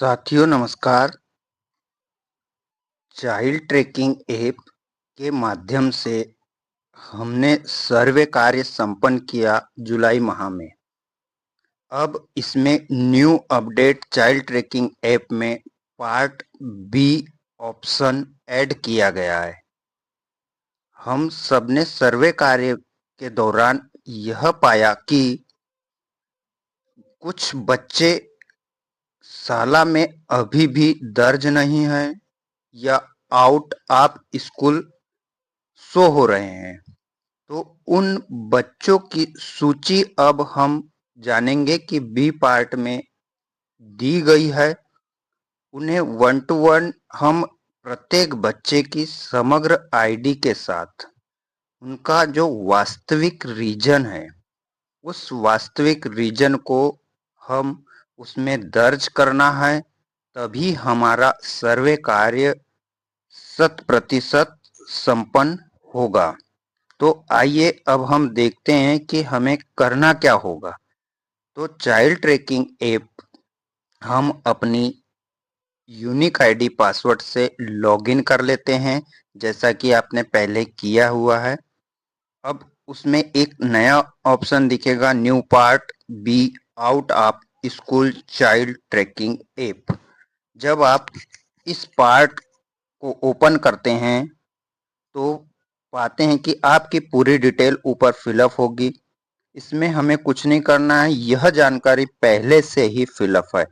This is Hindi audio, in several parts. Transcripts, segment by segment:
साथियों नमस्कार। चाइल्ड ट्रैकिंग ऐप के माध्यम से हमने सर्वे कार्य संपन्न किया जुलाई माह में। अब इसमें new update child tracking app में पार्ट बी ऑप्शन ऐड किया गया है। हम सबने सर्वे कार्य के दौरान यह पाया कि कुछ बच्चे शाला में अभी भी दर्ज नहीं है या आउट ऑफ स्कूल शो हो रहे हैं। तो उन बच्चों की सूची अब हम जानेंगे कि बी पार्ट में दी गई है। उन्हें 1 to 1 हम प्रत्येक बच्चे की समग्र आईडी के साथ उनका जो वास्तविक रीजन है, उस वास्तविक रीजन को हम उसमें दर्ज करना है, तभी हमारा सर्वे कार्य 100% संपन्न होगा। तो आइए अब हम देखते हैं कि हमें करना क्या होगा। तो चाइल्ड ट्रैकिंग ऐप हम अपनी यूनिक आईडी पासवर्ड से लॉगिन कर लेते हैं, जैसा कि आपने पहले किया हुआ है। अब उसमें एक नया ऑप्शन दिखेगा, new part be out of school child tracking app. जब आप इस पार्ट को ओपन करते हैं तो पाते हैं कि आपकी पूरी डिटेल ऊपर फिलअप होगी। इसमें हमें कुछ नहीं करना है, यह जानकारी पहले से ही फिलअप है।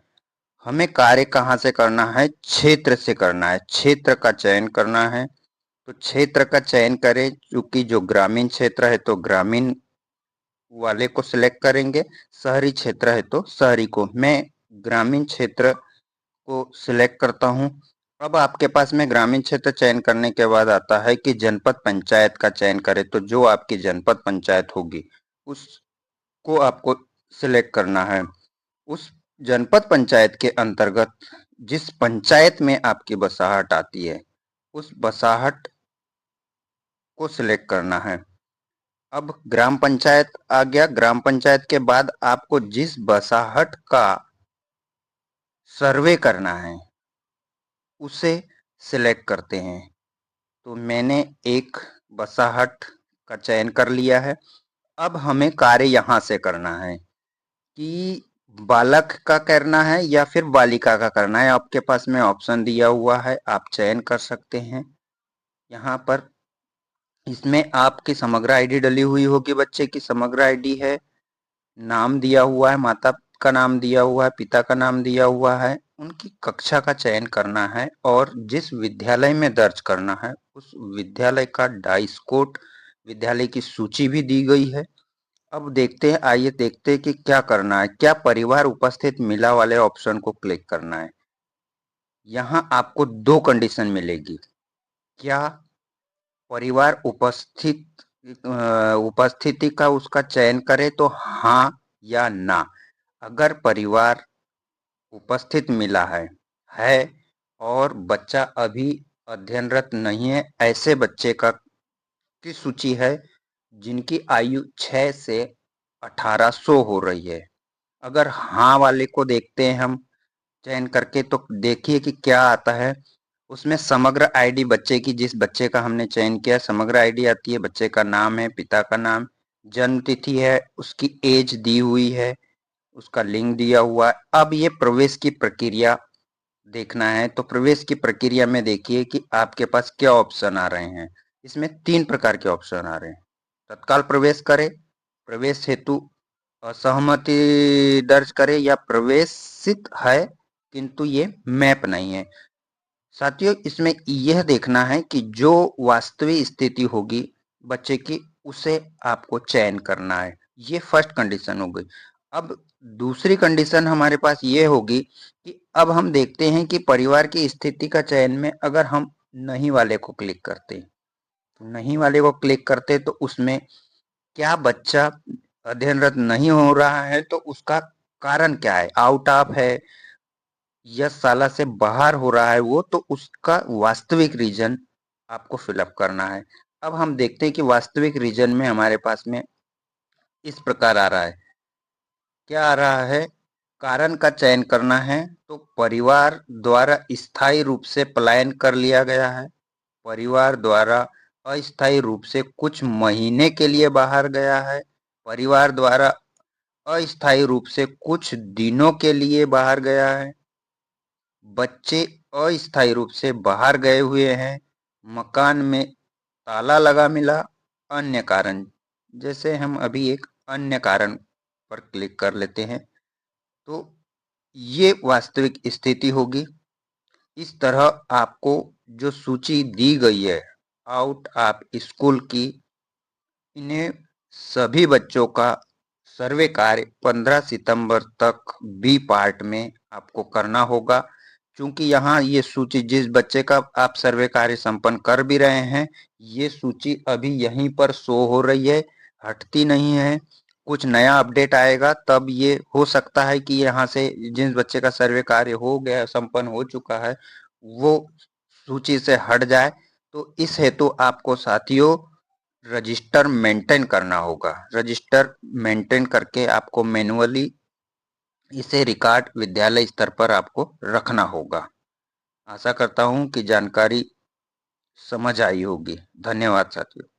हमें कार्य कहाँ से करना है? क्षेत्र से करना है, क्षेत्र का चयन करना है। तो क्षेत्र का चयन करें, क्योंकि जो ग्रामीण क्षेत्र है तो ग्रामीण वाले को सिलेक्ट करेंगे, शहरी क्षेत्र है तो शहरी को। मैं ग्रामीण क्षेत्र को सिलेक्ट करता हूं। अब आपके पास में ग्रामीण क्षेत्र चयन करने के बाद आता है कि जनपद पंचायत का चयन करें। तो जो आपकी जनपद पंचायत होगी उसको आपको सिलेक्ट करना है। उस जनपद पंचायत के अंतर्गत जिस पंचायत में आपकी बसाहट आती है, उस बसाहट को सिलेक्ट करना है। अब ग्राम पंचायत आ गया। ग्राम पंचायत के बाद आपको जिस बसाहट का सर्वे करना है उसे सिलेक्ट करते हैं। तो मैंने एक बसाहट का चयन कर लिया है। अब हमें कार्य यहाँ से करना है कि बालक का करना है या फिर बालिका का करना है। आपके पास में ऑप्शन दिया हुआ है, आप चयन कर सकते हैं। यहाँ पर इसमें आपकी समग्र आईडी डली हुई होगी, बच्चे की समग्र आईडी है, नाम दिया हुआ है, माता का नाम दिया हुआ है, पिता का नाम दिया हुआ है, उनकी कक्षा का चयन करना है और जिस विद्यालय में दर्ज करना है उस विद्यालय का डाइस कोड, विद्यालय की सूची भी दी गई है। अब देखते हैं, आइए देखते हैं कि क्या करना है। क्या परिवार उपस्थित मिला वाले ऑप्शन को क्लिक करना है। यहाँ आपको 2 कंडीशन मिलेगी। क्या परिवार उपस्थिति का उसका चयन करें तो हाँ या ना। अगर परिवार उपस्थित मिला है और बच्चा अभी अध्ययनरत नहीं है, ऐसे बच्चे का की सूची है जिनकी आयु 6 से 18 शो हो रही है। अगर हाँ वाले को देखते हैं हम चयन करके, तो देखिए कि क्या आता है। उसमें समग्र आईडी बच्चे की, जिस बच्चे का हमने चयन किया समग्र आईडी आती है, बच्चे का नाम है, पिता का नाम, जन्म तिथि है, उसकी एज दी हुई है, उसका लिंग दिया हुआ है। अब ये प्रवेश की प्रक्रिया देखना है। तो प्रवेश की प्रक्रिया में देखिए कि आपके पास क्या ऑप्शन आ रहे हैं। इसमें 3 प्रकार के ऑप्शन आ रहे हैं। तत्काल प्रवेश करें, प्रवेश हेतु असहमति दर्ज करें, या प्रवेशित है किंतु ये मैप नहीं है। साथियों, इसमें यह देखना है कि जो वास्तविक स्थिति होगी बच्चे की, उसे आपको चयन करना है। ये फर्स्ट कंडीशन हो गई। अब दूसरी कंडीशन हमारे पास ये होगी कि अब हम देखते हैं कि परिवार की स्थिति का चयन में अगर हम नहीं वाले को क्लिक करते, तो नहीं वाले को क्लिक करते तो उसमें क्या बच्चा अध्ययनरत नहीं हो रहा है, तो उसका कारण क्या है, आउट ऑफ है या शाला से बाहर हो रहा है वो, तो उसका वास्तविक रीजन आपको फिलअप करना है। अब हम देखते हैं कि वास्तविक रीजन में हमारे पास में इस प्रकार आ रहा है। क्या आ रहा है? कारण का चयन करना है तो परिवार द्वारा स्थायी रूप से पलायन कर लिया गया है, परिवार द्वारा अस्थायी रूप से कुछ महीने के लिए बाहर गया है, परिवार द्वारा अस्थायी रूप से कुछ दिनों के लिए बाहर गया है, बच्चे अस्थायी रूप से बाहर गए हुए हैं, मकान में ताला लगा मिला, अन्य कारण। जैसे हम अभी एक अन्य कारण पर क्लिक कर लेते हैं तो ये वास्तविक स्थिति होगी। इस तरह आपको जो सूची दी गई है आउट ऑफ स्कूल की, इन्हें सभी बच्चों का सर्वे कार्य 15 सितंबर तक बी पार्ट में आपको करना होगा। क्योंकि यहाँ ये सूची जिस बच्चे का आप सर्वे कार्य संपन्न कर भी रहे हैं, ये सूची अभी यहीं पर शो हो रही है, हटती नहीं है। कुछ नया अपडेट आएगा तब ये हो सकता है कि यहाँ से जिस बच्चे का सर्वे कार्य हो गया संपन्न हो चुका है वो सूची से हट जाए। तो इस हेतु आपको साथियों रजिस्टर मेंटेन करना होगा। रजिस्टर मेंटेन करके आपको मैन्युअली इसे रिकॉर्ड विद्यालय स्तर पर आपको रखना होगा। आशा करता हूं कि जानकारी समझ आई होगी। धन्यवाद साथियों।